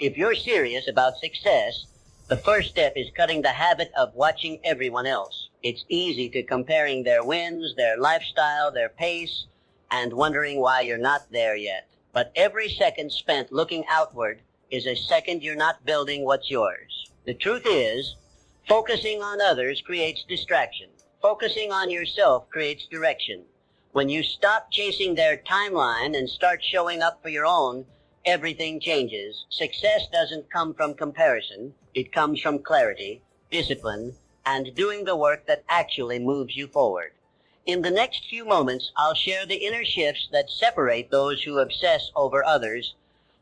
If you're serious about success, the first step is cutting the habit of watching everyone else. It's easy to comparing their wins, their lifestyle, their pace, and wondering why you're not there yet. But every second spent looking outward is a second you're not building what's yours. The truth is, focusing on others creates distraction. Focusing on yourself creates direction. When you stop chasing their timeline and start showing up for your own, everything changes. Success doesn't come from comparison. It comes from clarity, discipline, and doing the work that actually moves you forward. In the next few moments, I'll share the inner shifts that separate those who obsess over others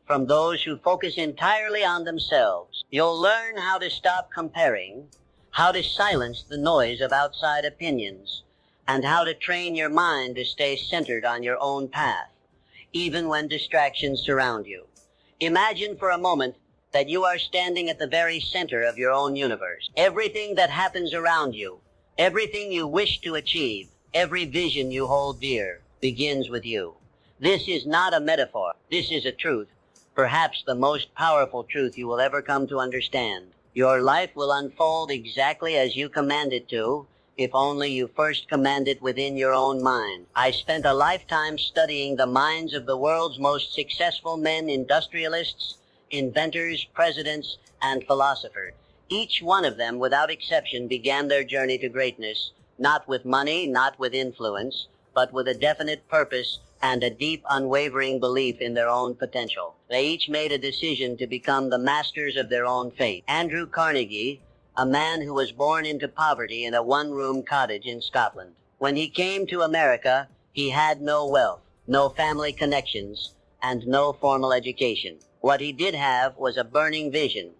from those who focus entirely on themselves. You'll learn how to stop comparing, how to silence the noise of outside opinions, and how to train your mind to stay centered on your own path, even when distractions surround you. Imagine for a moment that you are standing at the very center of your own universe. Everything that happens around you, everything you wish to achieve, every vision you hold dear, begins with you. This is not a metaphor. This is a truth, perhaps the most powerful truth you will ever come to understand. Your life will unfold exactly as you command it to, if only you first command it within your own mind. I spent a lifetime studying the minds of the world's most successful men, industrialists, inventors, presidents, and philosophers. Each one of them, without exception, began their journey to greatness, not with money, not with influence, but with a definite purpose and a deep, unwavering belief in their own potential. They each made a decision to become the masters of their own fate. Andrew Carnegie, a man who was born into poverty in a one-room cottage in Scotland. When he came to America, he had no wealth, no family connections, and no formal education. What he did have was a burning vision,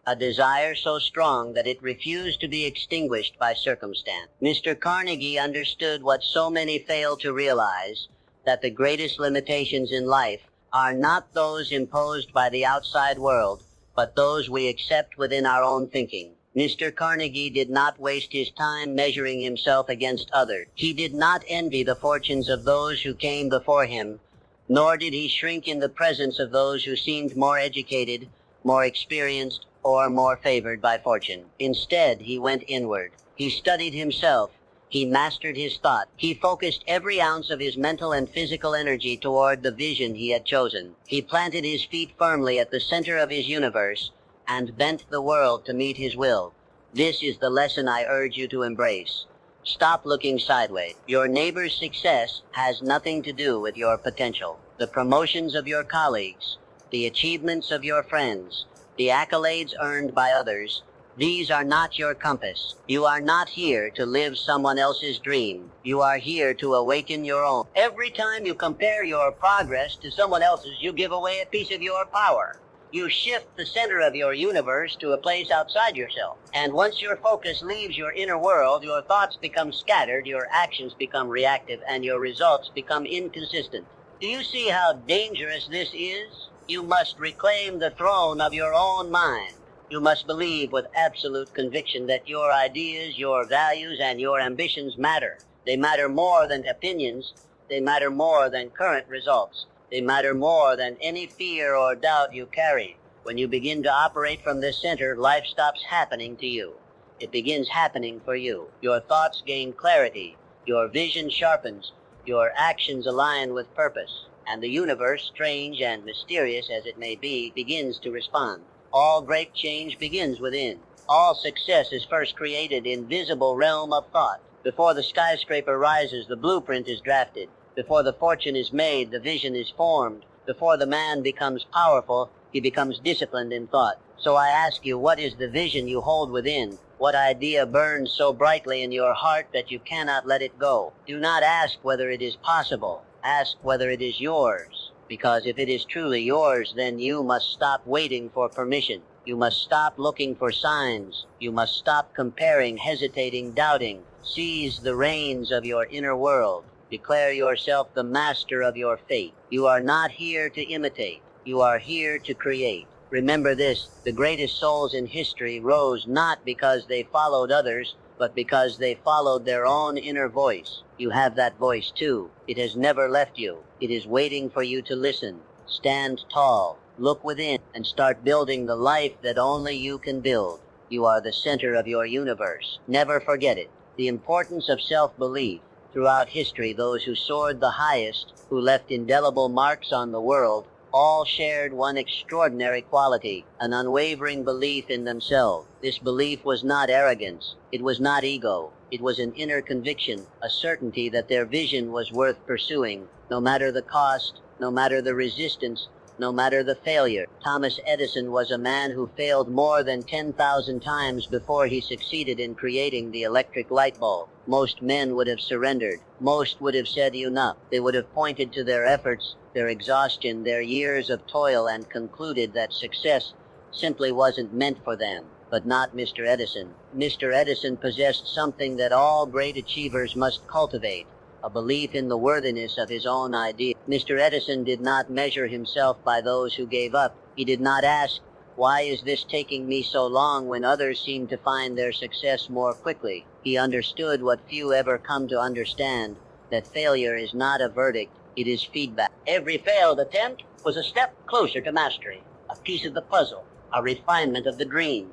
a desire so strong that it refused to be extinguished by circumstance. Mr. Carnegie understood what so many fail to realize, that the greatest limitations in life are not those imposed by the outside world, but those we accept within our own thinking. Mr. Carnegie did not waste his time measuring himself against others. He did not envy the fortunes of those who came before him, nor did he shrink in the presence of those who seemed more educated, more experienced, or more favored by fortune. Instead, he went inward. He studied himself. He mastered his thought. He focused every ounce of his mental and physical energy toward the vision he had chosen. He planted his feet firmly at the center of his universe and bent the world to meet his will. This is the lesson I urge you to embrace. Stop looking sideways. Your neighbor's success has nothing to do with your potential. The promotions of your colleagues, the achievements of your friends, the accolades earned by others, these are not your compass. You are not here to live someone else's dream. You are here to awaken your own. Every time you compare your progress to someone else's, you give away a piece of your power. You shift the center of your universe to a place outside yourself. And once your focus leaves your inner world, your thoughts become scattered, your actions become reactive, and your results become inconsistent. Do you see how dangerous this is? You must reclaim the throne of your own mind. You must believe with absolute conviction that your ideas, your values, and your ambitions matter. They matter more than opinions. They matter more than current results. They matter more than any fear or doubt you carry. When you begin to operate from this center, life stops happening to you. It begins happening for you. Your thoughts gain clarity. Your vision sharpens. Your actions align with purpose. And the universe, strange and mysterious as it may be, begins to respond. All great change begins within. All success is first created in visible realm of thought. Before the skyscraper rises, the blueprint is drafted. Before the fortune is made, the vision is formed. Before the man becomes powerful, he becomes disciplined in thought. So I ask you, what is the vision you hold within? What idea burns so brightly in your heart that you cannot let it go? Do not ask whether it is possible. Ask whether it is yours. Because if it is truly yours, then you must stop waiting for permission. You must stop looking for signs. You must stop comparing, hesitating, doubting. Seize the reins of your inner world. Declare yourself the master of your fate. You are not here to imitate. You are here to create. Remember this, the greatest souls in history rose not because they followed others, but because they followed their own inner voice. You have that voice too. It has never left you. It is waiting for you to listen. Stand tall. Look within and start building the life that only you can build. You are the center of your universe. Never forget it. The importance of self-belief. Throughout history, those who soared the highest, who left indelible marks on the world, all shared one extraordinary quality, an unwavering belief in themselves. This belief was not arrogance. It was not ego. It was an inner conviction, a certainty that their vision was worth pursuing, no matter the cost, no matter the resistance, no matter the failure. Thomas Edison was a man who failed more than 10,000 times before he succeeded in creating the electric light bulb. Most men would have surrendered. Most would have said enough. They would have pointed to their efforts, their exhaustion, their years of toil, and concluded that success simply wasn't meant for them. But not Mr. Edison. Mr. Edison possessed something that all great achievers must cultivate, a belief in the worthiness of his own idea. Mr. Edison did not measure himself by those who gave up. He did not ask, "Why is this taking me so long when others seem to find their success more quickly?" He understood what few ever come to understand, that failure is not a verdict, it is feedback. Every failed attempt was a step closer to mastery, a piece of the puzzle, a refinement of the dream.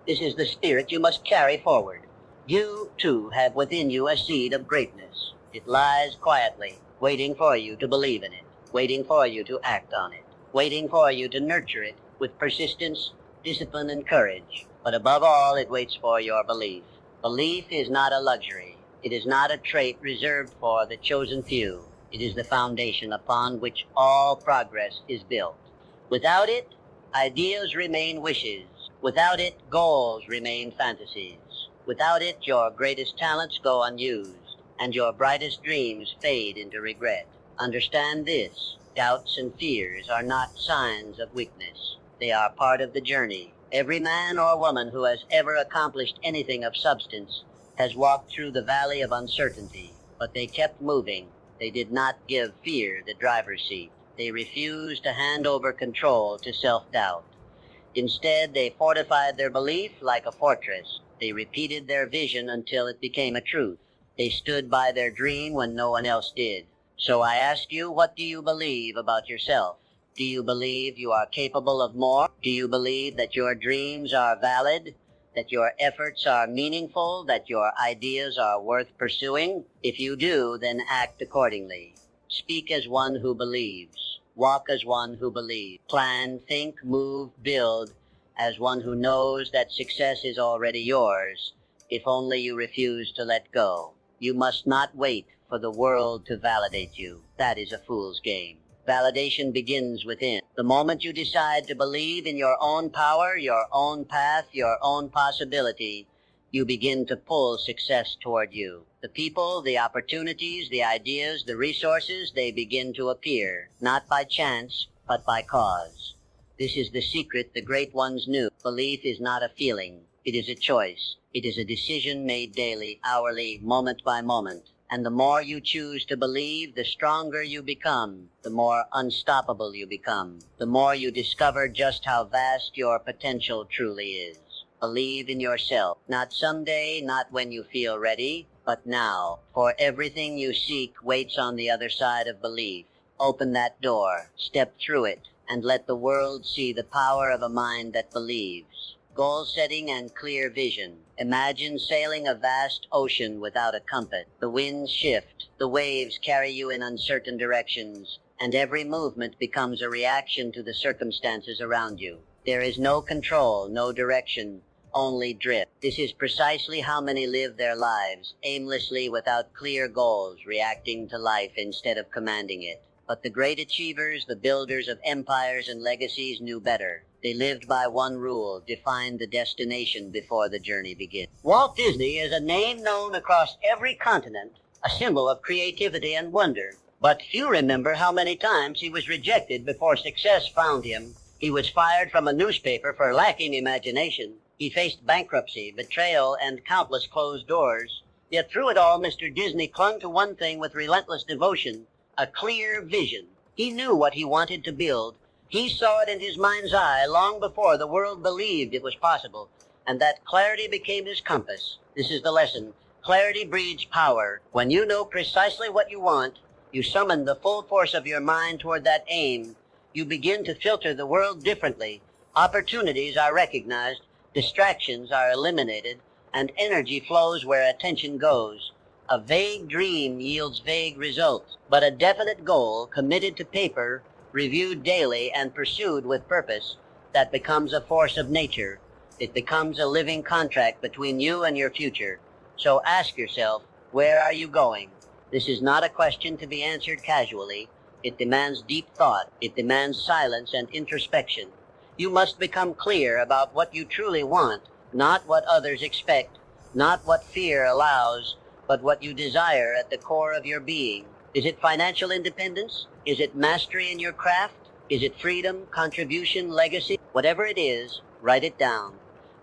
This is the spirit you must carry forward. You, too, have within you a seed of greatness. It lies quietly, waiting for you to believe in it, waiting for you to act on it, waiting for you to nurture it with persistence, discipline, and courage. But above all, it waits for your belief. Belief is not a luxury. It is not a trait reserved for the chosen few. It is the foundation upon which all progress is built. Without it, ideas remain wishes. Without it, goals remain fantasies. Without it, your greatest talents go unused, and your brightest dreams fade into regret. Understand this: doubts and fears are not signs of weakness. They are part of the journey. Every man or woman who has ever accomplished anything of substance has walked through the valley of uncertainty, but they kept moving. They did not give fear the driver's seat. They refused to hand over control to self-doubt. Instead, they fortified their belief like a fortress. They repeated their vision until it became a truth. They stood by their dream when no one else did. So I ask you, what do you believe about yourself? Do you believe you are capable of more? Do you believe that your dreams are valid? That your efforts are meaningful? That your ideas are worth pursuing? If you do, then act accordingly. Speak as one who believes. Walk as one who believes. Plan, think, move, build as one who knows that success is already yours, if only you refuse to let go. You must not wait for the world to validate you. That is a fool's game. Validation begins within. The moment you decide to believe in your own power, your own path, your own possibility, you begin to pull success toward you. The people, the opportunities, the ideas, the resources, they begin to appear, not by chance, but by cause. This is the secret the great ones knew. Belief is not a feeling. It is a choice. It is a decision made daily, hourly, moment by moment. And the more you choose to believe, the stronger you become, the more unstoppable you become, the more you discover just how vast your potential truly is. Believe in yourself, not someday, not when you feel ready, but now. For everything you seek waits on the other side of belief. Open that door, step through it, and let the world see the power of a mind that believes. Goal setting and clear vision. Imagine sailing a vast ocean without a compass. The winds shift, the waves carry you in uncertain directions, and every movement becomes a reaction to the circumstances around you. There is no control, no direction, only drift. This is precisely how many live their lives, aimlessly without clear goals, reacting to life instead of commanding it. But the great achievers, the builders of empires and legacies, knew better. They lived by one rule: define the destination before the journey begins. Walt Disney is a name known across every continent, a symbol of creativity and wonder. But few remember how many times he was rejected before success found him. He was fired from a newspaper for lacking imagination. He faced bankruptcy, betrayal, and countless closed doors. Yet through it all, Mr. Disney clung to one thing with relentless devotion: a clear vision. He knew what he wanted to build. He saw it in his mind's eye long before the world believed it was possible, and that clarity became his compass. This is the lesson. Clarity breeds power. When you know precisely what you want, you summon the full force of your mind toward that aim. You begin to filter the world differently. Opportunities are recognized, distractions are eliminated, and energy flows where attention goes. A vague dream yields vague results, but a definite goal committed to paper, reviewed daily, and pursued with purpose, that becomes a force of nature. It becomes a living contract between you and your future. So ask yourself, where are you going? This is not a question to be answered casually. It demands deep thought. It demands silence and introspection. You must become clear about what you truly want, not what others expect, not what fear allows, but what you desire at the core of your being. Is it financial independence? Is it mastery in your craft? Is it freedom, contribution, legacy? Whatever it is, write it down.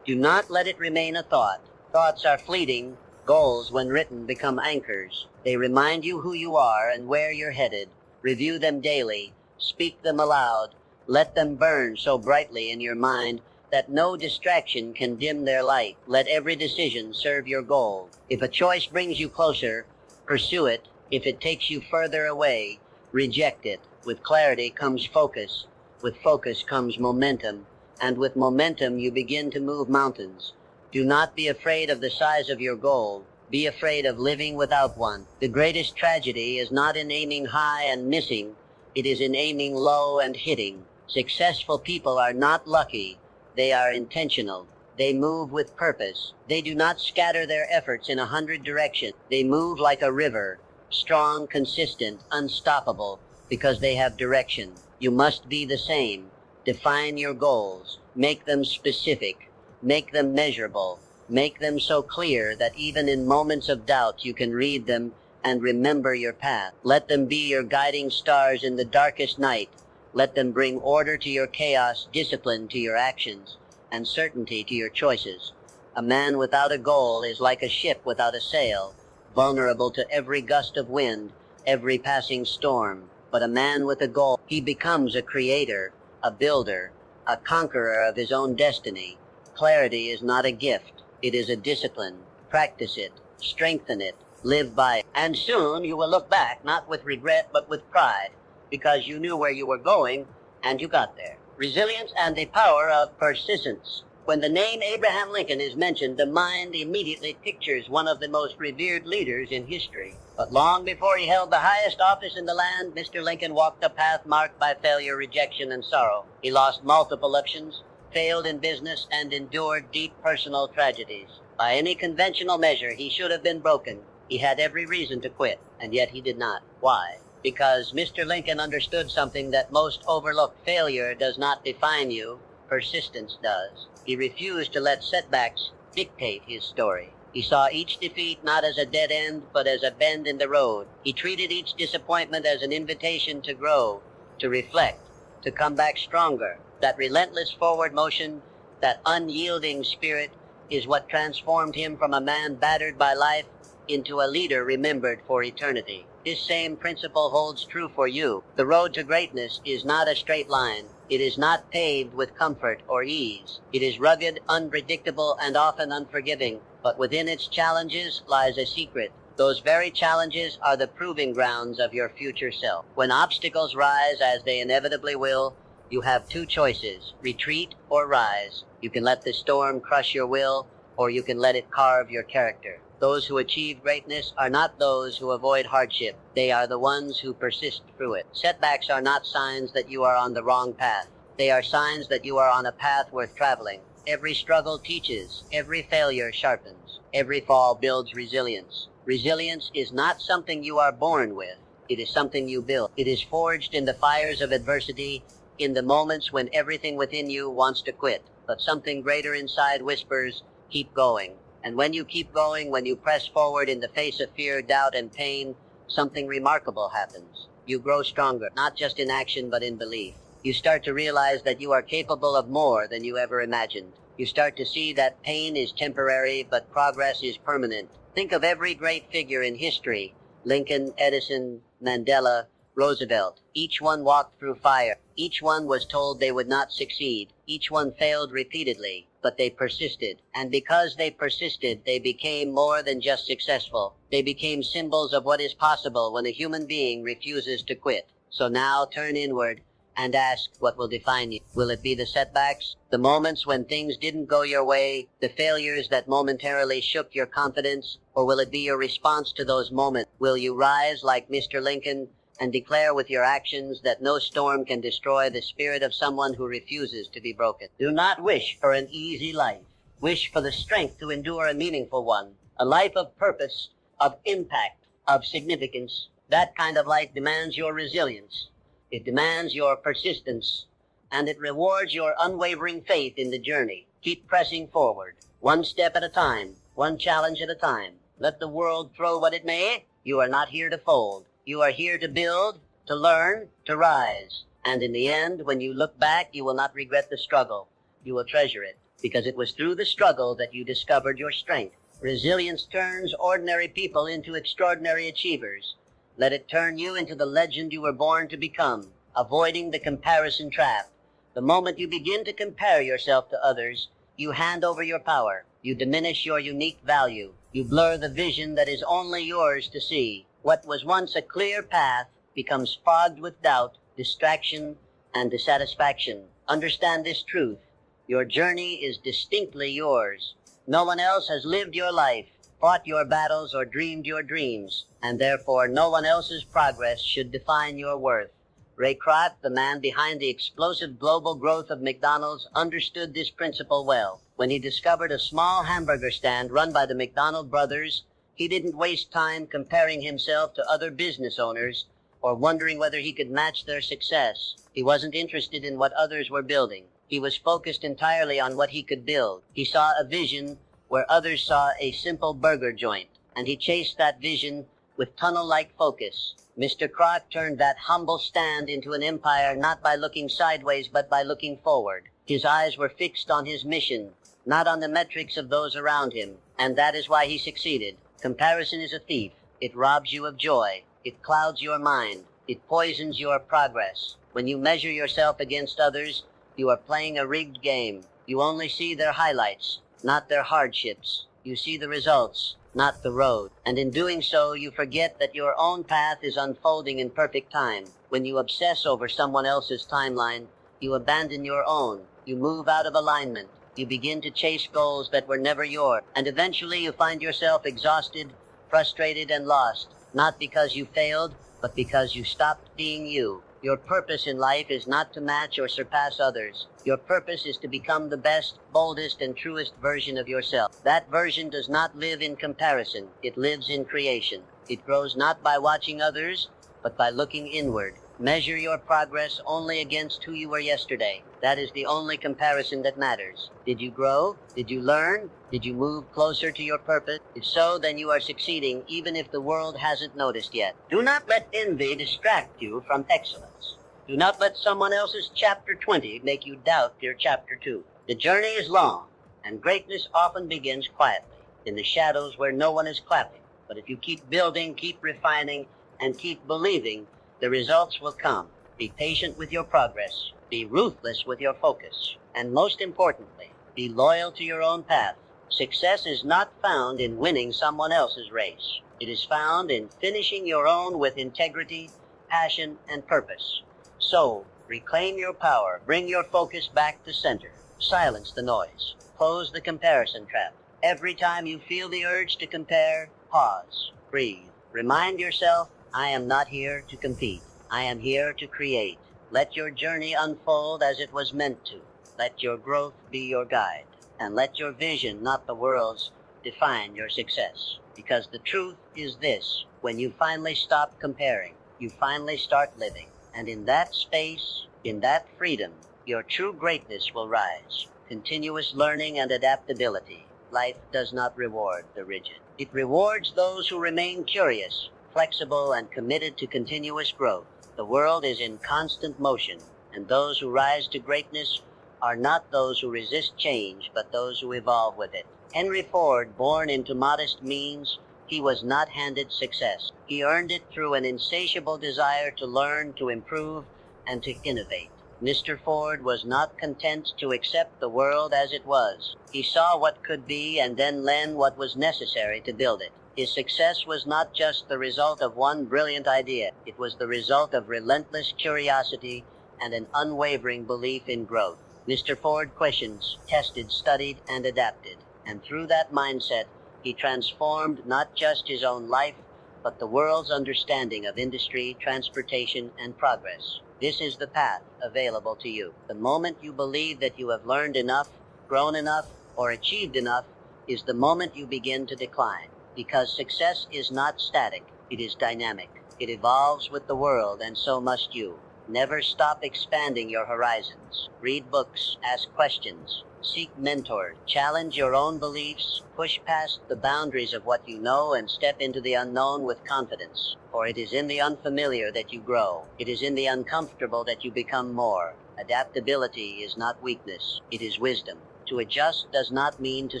Do not let it remain a thought. Thoughts are fleeting. Goals, when written, become anchors. They remind you who you are and where you're headed. Review them daily. Speak them aloud. Let them burn so brightly in your mind that no distraction can dim their light. Let every decision serve your goal. If a choice brings you closer, pursue it. If it takes you further away, reject it. With clarity comes focus. With focus comes momentum. And with momentum you begin to move mountains. Do not be afraid of the size of your goal. Be afraid of living without one. The greatest tragedy is not in aiming high and missing. It is in aiming low and hitting. Successful people are not lucky. They are intentional. They move with purpose. They do not scatter their efforts in 100 directions. They move like a river, strong, consistent, unstoppable, because they have direction. You must be the same. Define your goals. Make them specific. Make them measurable. Make them so clear that even in moments of doubt you can read them and remember your path. Let them be your guiding stars in the darkest night. Let them bring order to your chaos, discipline to your actions, and certainty to your choices. A man without a goal is like a ship without a sail, vulnerable to every gust of wind, every passing storm. But a man with a goal, he becomes a creator, a builder, a conqueror of his own destiny. Clarity is not a gift. It is a discipline. Practice it. Strengthen it. Live by it. And soon you will look back, not with regret, but with pride, because you knew where you were going, and you got there. Resilience and the power of persistence. When the name Abraham Lincoln is mentioned, the mind immediately pictures one of the most revered leaders in history. But long before he held the highest office in the land, Mr. Lincoln walked a path marked by failure, rejection, and sorrow. He lost multiple elections, failed in business, and endured deep personal tragedies. By any conventional measure, he should have been broken. He had every reason to quit, and yet he did not. Why? Because Mr. Lincoln understood something that most overlook. Failure does not define you. Persistence does. He refused to let setbacks dictate his story. He saw each defeat not as a dead end, but as a bend in the road. He treated each disappointment as an invitation to grow, to reflect, to come back stronger. That relentless forward motion, that unyielding spirit, is what transformed him from a man battered by life into a leader remembered for eternity. This same principle holds true for you. The road to greatness is not a straight line. It is not paved with comfort or ease. It is rugged, unpredictable, and often unforgiving. But within its challenges lies a secret. Those very challenges are the proving grounds of your future self. When obstacles rise, as they inevitably will, you have two choices: retreat or rise. You can let the storm crush your will, or you can let it carve your character. Those who achieve greatness are not those who avoid hardship. They are the ones who persist through it. Setbacks are not signs that you are on the wrong path. They are signs that you are on a path worth traveling. Every struggle teaches. Every failure sharpens. Every fall builds resilience. Resilience is not something you are born with. It is something you build. It is forged in the fires of adversity, in the moments when everything within you wants to quit. But something greater inside whispers, keep going. And when you keep going, when you press forward in the face of fear, doubt, and pain, something remarkable happens. You grow stronger, not just in action, but in belief. You start to realize that you are capable of more than you ever imagined. You start to see that pain is temporary, but progress is permanent. Think of every great figure in history: Lincoln, Edison, Mandela, Roosevelt. Each one walked through fire. Each one was told they would not succeed. Each one failed repeatedly, but they persisted. And because they persisted, they became more than just successful. They became symbols of what is possible when a human being refuses to quit. So now turn inward. and ask what will define you. Will it be the setbacks, the moments when things didn't go your way, the failures that momentarily shook your confidence, or will it be your response to those moments? Will you rise like Mr. Lincoln and declare with your actions that no storm can destroy the spirit of someone who refuses to be broken? Do not wish for an easy life. Wish for the strength to endure a meaningful one, a life of purpose, of impact, of significance. That kind of life demands your resilience. It demands your persistence, and it rewards your unwavering faith in the journey. Keep pressing forward, one step at a time, one challenge at a time. Let the world throw what it may. You are not here to fold. You are here to build, to learn, to rise. And in the end, when you look back, you will not regret the struggle. You will treasure it, because it was through the struggle that you discovered your strength. Resilience turns ordinary people into extraordinary achievers. Let it turn you into the legend you were born to become, avoiding the comparison trap. The moment you begin to compare yourself to others, you hand over your power. You diminish your unique value. You blur the vision that is only yours to see. What was once a clear path becomes fogged with doubt, distraction, and dissatisfaction. Understand this truth. Your journey is distinctly yours. No one else has lived your life, fought your battles, or dreamed your dreams, and therefore no one else's progress should define your worth. Ray Kroc, the man behind the explosive global growth of McDonald's, understood this principle well. When he discovered a small hamburger stand run by the McDonald brothers, he didn't waste time comparing himself to other business owners or wondering whether he could match their success. He wasn't interested in what others were building. He was focused entirely on what he could build. He saw a vision where others saw a simple burger joint, and he chased that vision with tunnel-like focus. Mr. Kroc turned that humble stand into an empire not by looking sideways but by looking forward. His eyes were fixed on his mission, not on the metrics of those around him, and that is why he succeeded. Comparison is a thief. It robs you of joy. It clouds your mind. It poisons your progress. When you measure yourself against others, you are playing a rigged game. You only see their highlights, not their hardships. You see the results, not the road. And in doing so, you forget that your own path is unfolding in perfect time. When you obsess over someone else's timeline, you abandon your own. You move out of alignment. You begin to chase goals that were never yours. And eventually you find yourself exhausted, frustrated, and lost. Not because you failed, but because you stopped being you. Your purpose in life is not to match or surpass others. Your purpose is to become the best, boldest, and truest version of yourself. That version does not live in comparison. It lives in creation. It grows not by watching others, but by looking inward. Measure your progress only against who you were yesterday. That is the only comparison that matters. Did you grow? Did you learn? Did you move closer to your purpose? If so, then you are succeeding, even if the world hasn't noticed yet. Do not let envy distract you from excellence. Do not let someone else's chapter 20 make you doubt your chapter 2. The journey is long, and greatness often begins quietly, in the shadows where no one is clapping. But if you keep building, keep refining, and keep believing, the results will come. Be patient with your progress. Be ruthless with your focus. And most importantly, be loyal to your own path. Success is not found in winning someone else's race. It is found in finishing your own with integrity, passion, and purpose. So, reclaim your power. Bring your focus back to center. Silence the noise. Close the comparison trap. Every time you feel the urge to compare, pause. Breathe. Remind yourself, I am not here to compete. I am here to create. Let your journey unfold as it was meant to. Let your growth be your guide. And let your vision, not the world's, define your success. Because the truth is this: when you finally stop comparing, you finally start living. And in that space, in that freedom, your true greatness will rise. Continuous learning and adaptability. Life does not reward the rigid. It rewards those who remain curious, flexible, and committed to continuous growth. The world is in constant motion, and those who rise to greatness are not those who resist change, but those who evolve with it. Henry Ford, born into modest means, he was not handed success. He earned it through an insatiable desire to learn, to improve, and to innovate. Mr. Ford was not content to accept the world as it was. He saw what could be and then lend what was necessary to build it. His success was not just the result of one brilliant idea. It was the result of relentless curiosity, and an unwavering belief in growth. Mr. Ford questions, tested, studied, and adapted. And through that mindset, he transformed not just his own life, but the world's understanding of industry, transportation, and progress. This is the path available to you. The moment you believe that you have learned enough, grown enough, or achieved enough is the moment you begin to decline. Because success is not static, it is dynamic. It evolves with the world, and so must you. Never stop expanding your horizons. Read books, ask questions, seek mentors, challenge your own beliefs, push past the boundaries of what you know, and step into the unknown with confidence. For it is in the unfamiliar that you grow. It is in the uncomfortable that you become more. Adaptability is not weakness, it is wisdom. To adjust does not mean to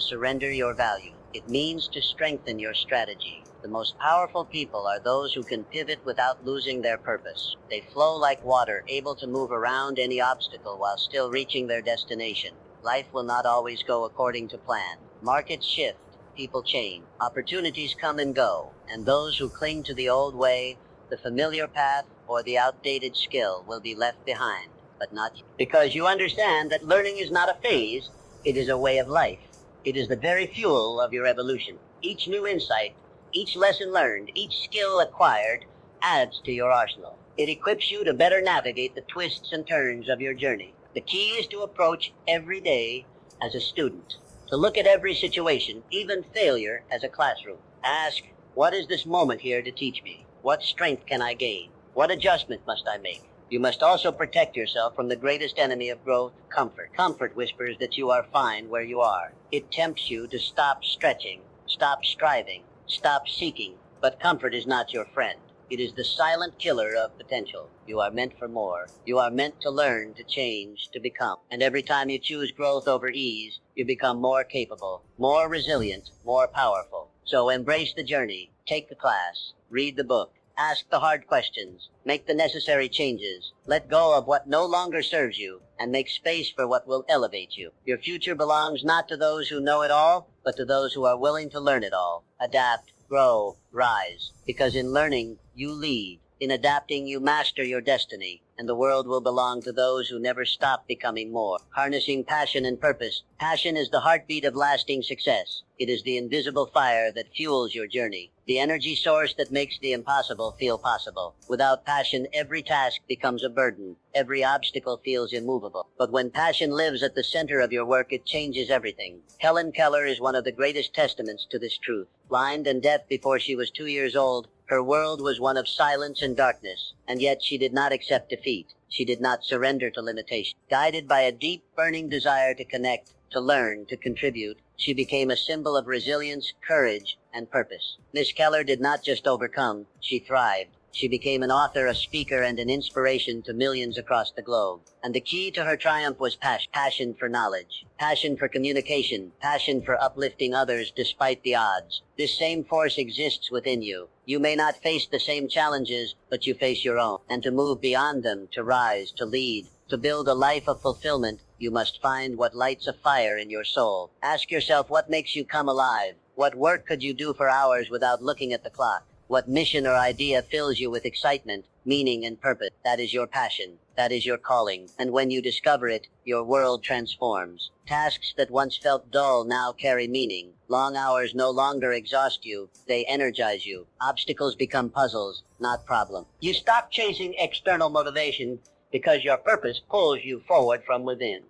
surrender your value. It means to strengthen your strategy. The most powerful people are those who can pivot without losing their purpose. They flow like water, able to move around any obstacle while still reaching their destination. Life will not always go according to plan. Markets shift, people change, opportunities come and go, and those who cling to the old way, the familiar path, or the outdated skill will be left behind, but not you. Because you understand that learning is not a phase, it is a way of life. It is the very fuel of your evolution. Each new insight, each lesson learned, each skill acquired adds to your arsenal. It equips you to better navigate the twists and turns of your journey. The key is to approach every day as a student, to look at every situation, even failure, as a classroom. Ask, what is this moment here to teach me? What strength can I gain? What adjustment must I make? You must also protect yourself from the greatest enemy of growth, comfort. Comfort whispers that you are fine where you are. It tempts you to stop stretching, stop striving, stop seeking, but comfort is not your friend. It is the silent killer of potential. You are meant for more. You are meant to learn, to change, to become. And every time you choose growth over ease, you become more capable, more resilient, more powerful. So embrace the journey, take the class, read the book, ask the hard questions, make the necessary changes, let go of what no longer serves you, and make space for what will elevate you. Your future belongs not to those who know it all, but to those who are willing to learn it all. Adapt, grow, rise. Because in learning, you lead. In adapting, you master your destiny, and the world will belong to those who never stop becoming more. Harnessing passion and purpose. Passion is the heartbeat of lasting success. It is the invisible fire that fuels your journey, the energy source that makes the impossible feel possible. Without passion, every task becomes a burden. Every obstacle feels immovable. But when passion lives at the center of your work, it changes everything. Helen Keller is one of the greatest testaments to this truth. Blind and deaf before she was 2 years old, her world was one of silence and darkness, and yet she did not accept defeat. She did not surrender to limitation. Guided by a deep, burning desire to connect, to learn, to contribute, she became a symbol of resilience, courage, and purpose. Miss Keller did not just overcome, she thrived. She became an author, a speaker, and an inspiration to millions across the globe. And the key to her triumph was passion for knowledge, passion for communication, passion for uplifting others despite the odds. This same force exists within you. You may not face the same challenges, but you face your own. And to move beyond them, to rise, to lead, to build a life of fulfillment, you must find what lights a fire in your soul. Ask yourself what makes you come alive. What work could you do for hours without looking at the clock? What mission or idea fills you with excitement, meaning, and purpose? That is your passion. That is your calling. And when you discover it, your world transforms. Tasks that once felt dull now carry meaning. Long hours no longer exhaust you. They energize you. Obstacles become puzzles, not problems. You stop chasing external motivation because your purpose pulls you forward from within.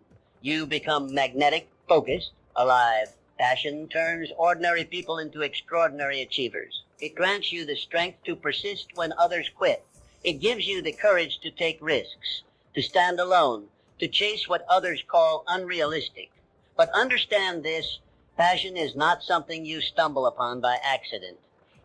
You become magnetic, focused, alive. Passion turns ordinary people into extraordinary achievers. It grants you the strength to persist when others quit. It gives you the courage to take risks, to stand alone, to chase what others call unrealistic. But understand this, passion is not something you stumble upon by accident.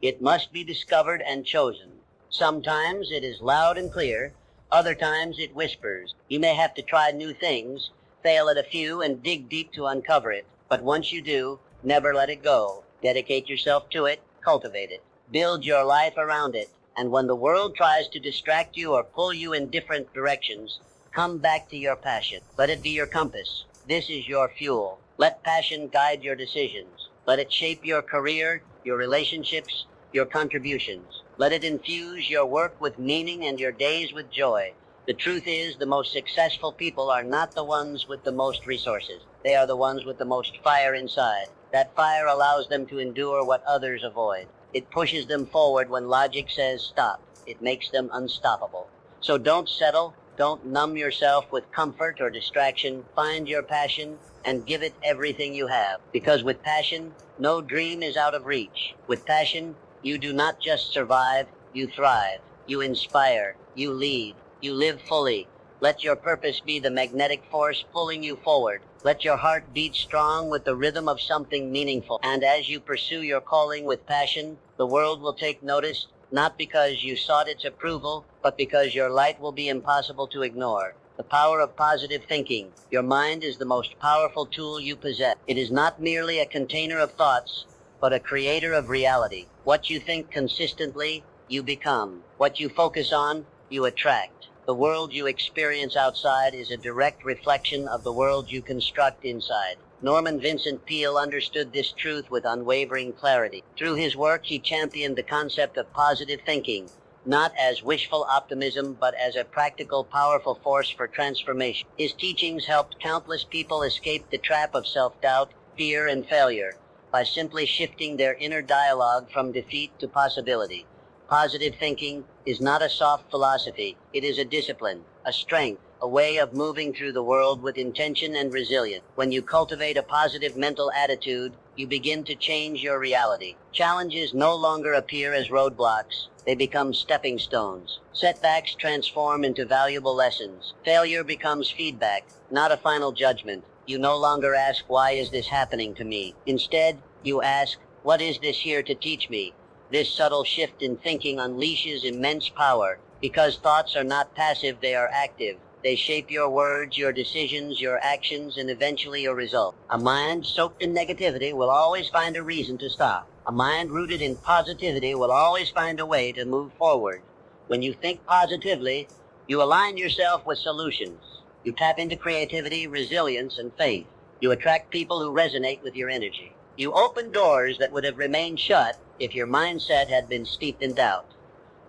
It must be discovered and chosen. Sometimes it is loud and clear, other times it whispers. You may have to try new things, fail at a few, and dig deep to uncover it. But once you do, never let it go. Dedicate yourself to it, cultivate it, build your life around it. And when the world tries to distract you or pull you in different directions, come back to your passion. Let it be your compass. This is your fuel. Let passion guide your decisions. Let it shape your career, your relationships, your contributions. Let it infuse your work with meaning and your days with joy. The truth is, the most successful people are not the ones with the most resources. They are the ones with the most fire inside. That fire allows them to endure what others avoid. It pushes them forward when logic says stop. It makes them unstoppable. So don't settle. Don't numb yourself with comfort or distraction. Find your passion and give it everything you have. Because with passion, no dream is out of reach. With passion, you do not just survive, you thrive. You inspire. You lead. You live fully. Let your purpose be the magnetic force pulling you forward. Let your heart beat strong with the rhythm of something meaningful. And as you pursue your calling with passion, the world will take notice, not because you sought its approval, but because your light will be impossible to ignore. The power of positive thinking. Your mind is the most powerful tool you possess. It is not merely a container of thoughts, but a creator of reality. What you think consistently, you become. What you focus on, you attract. The world you experience outside is a direct reflection of the world you construct inside. Norman Vincent Peale understood this truth with unwavering clarity. Through his work, he championed the concept of positive thinking, not as wishful optimism, but as a practical, powerful force for transformation. His teachings helped countless people escape the trap of self-doubt, fear, and failure by simply shifting their inner dialogue from defeat to possibility. Positive thinking is not a soft philosophy. It is a discipline, a strength, a way of moving through the world with intention and resilience. When you cultivate a positive mental attitude, you begin to change your reality. Challenges no longer appear as roadblocks. They become stepping stones. Setbacks transform into valuable lessons. Failure becomes feedback, not a final judgment. You no longer ask, why is this happening to me? Instead, you ask, what is this here to teach me? This subtle shift in thinking unleashes immense power. Because thoughts are not passive, they are active. They shape your words, your decisions, your actions, and eventually your result. A mind soaked in negativity will always find a reason to stop. A mind rooted in positivity will always find a way to move forward. When you think positively, you align yourself with solutions. You tap into creativity, resilience, and faith. You attract people who resonate with your energy. You open doors that would have remained shut if your mindset had been steeped in doubt.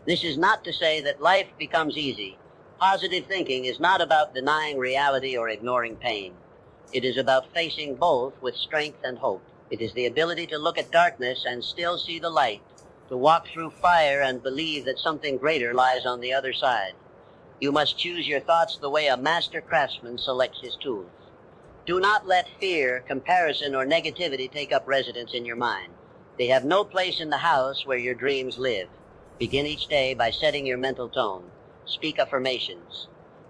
This is not to say that life becomes easy. Positive thinking is not about denying reality or ignoring pain. It is about facing both with strength and hope. It is the ability to look at darkness and still see the light, to walk through fire and believe that something greater lies on the other side. You must choose your thoughts the way a master craftsman selects his tools. Do not let fear, comparison, or negativity take up residence in your mind. They have no place in the house where your dreams live. Begin each day by setting your mental tone. Speak affirmations.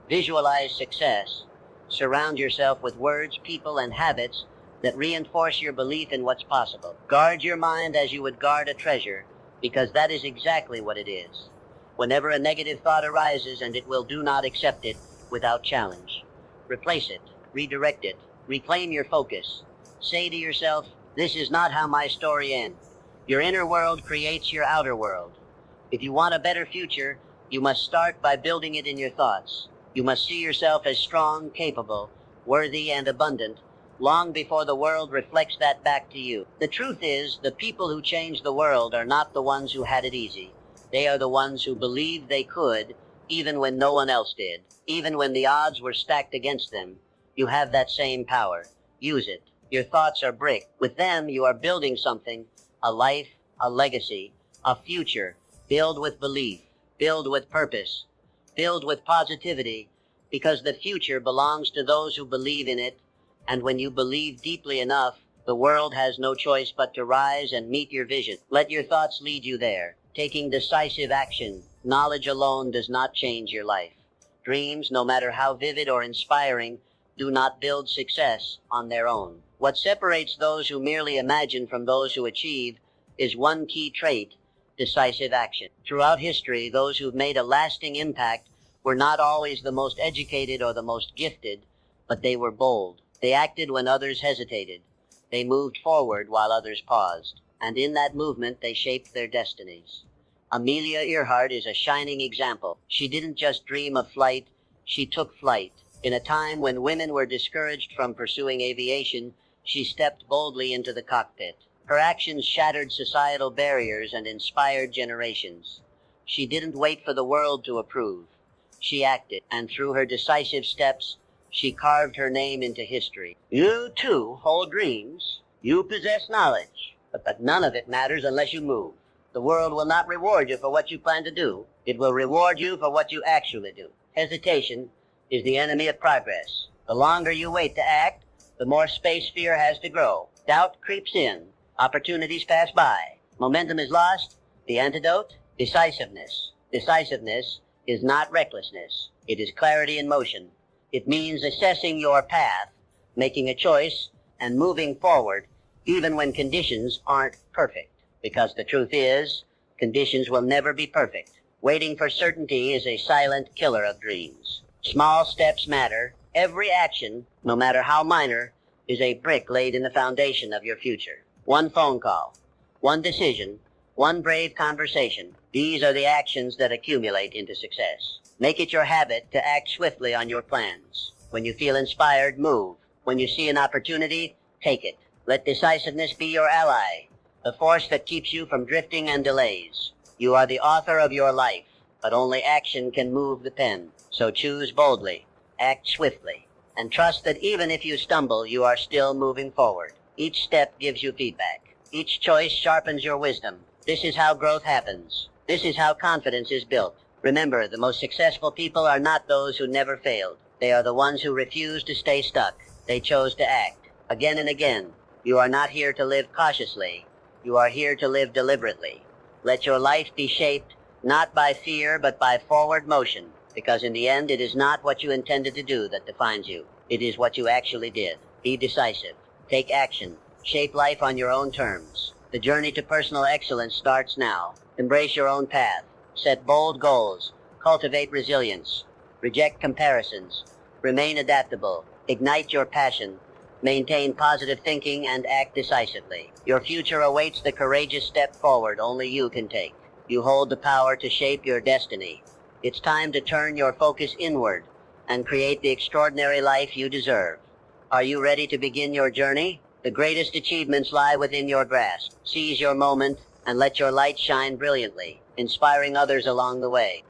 Visualize success. Surround yourself with words, people, and habits that reinforce your belief in what's possible. Guard your mind as you would guard a treasure, because that is exactly what it is. Whenever a negative thought arises, and it will, do not accept it without challenge. Replace it. Redirect it. Reclaim your focus. Say to yourself, this is not how my story ends. Your inner world creates your outer world. If you want a better future, you must start by building it in your thoughts. You must see yourself as strong, capable, worthy, and abundant, long before the world reflects that back to you. The truth is, the people who change the world are not the ones who had it easy. They are the ones who believed they could, even when no one else did. Even when the odds were stacked against them. You have that same power. Use it. Your thoughts are brick. With them, you are building something, a life, a legacy, a future. Build with belief. Build with purpose. Build with positivity, because the future belongs to those who believe in it. And when you believe deeply enough, the world has no choice but to rise and meet your vision. Let your thoughts lead you there. Taking decisive action. Knowledge alone does not change your life. Dreams, no matter how vivid or inspiring, do not build success on their own. What separates those who merely imagine from those who achieve is one key trait: decisive action. Throughout history, those who've made a lasting impact were not always the most educated or the most gifted, but they were bold. They acted when others hesitated. They moved forward while others paused. And in that movement, they shaped their destinies. Amelia Earhart is a shining example. She didn't just dream of flight, she took flight. In a time when women were discouraged from pursuing aviation, she stepped boldly into the cockpit. Her actions shattered societal barriers and inspired generations. She didn't wait for the world to approve. she acted, and through her decisive steps, she carved her name into history. You, too, hold dreams. You possess knowledge. But none of it matters unless you move. The world will not reward you for what you plan to do. It will reward you for what you actually do. Hesitation is the enemy of progress. The longer you wait to act, the more space fear has to grow. Doubt creeps in. Opportunities pass by. Momentum is lost. The antidote? Decisiveness. Decisiveness is not recklessness. It is clarity in motion. It means assessing your path, making a choice, and moving forward even when conditions aren't perfect. Because the truth is, conditions will never be perfect. Waiting for certainty is a silent killer of dreams. Small steps matter. Every action, no matter how minor, is a brick laid in the foundation of your future. One phone call, one decision, one brave conversation. These are the actions that accumulate into success. Make it your habit to act swiftly on your plans. When you feel inspired, move. When you see an opportunity, take it. Let decisiveness be your ally, the force that keeps you from drifting and delays. You are the author of your life, but only action can move the pen. So choose boldly, act swiftly, and trust that even if you stumble, you are still moving forward. Each step gives you feedback. Each choice sharpens your wisdom. This is how growth happens. This is how confidence is built. Remember, the most successful people are not those who never failed. They are the ones who refused to stay stuck. They chose to act. Again and again. You are not here to live cautiously. You are here to live deliberately. Let your life be shaped not by fear, but by forward motion. Because in the end, it is not what you intended to do that defines you. It is what you actually did. Be decisive. Take action. Shape life on your own terms. The journey to personal excellence starts now. Embrace your own path. Set bold goals. Cultivate resilience. Reject comparisons. Remain adaptable. Ignite your passion. Maintain positive thinking and act decisively. Your future awaits the courageous step forward only you can take. You hold the power to shape your destiny. It's time to turn your focus inward and create the extraordinary life you deserve. Are you ready to begin your journey? The greatest achievements lie within your grasp. Seize your moment and let your light shine brilliantly, inspiring others along the way.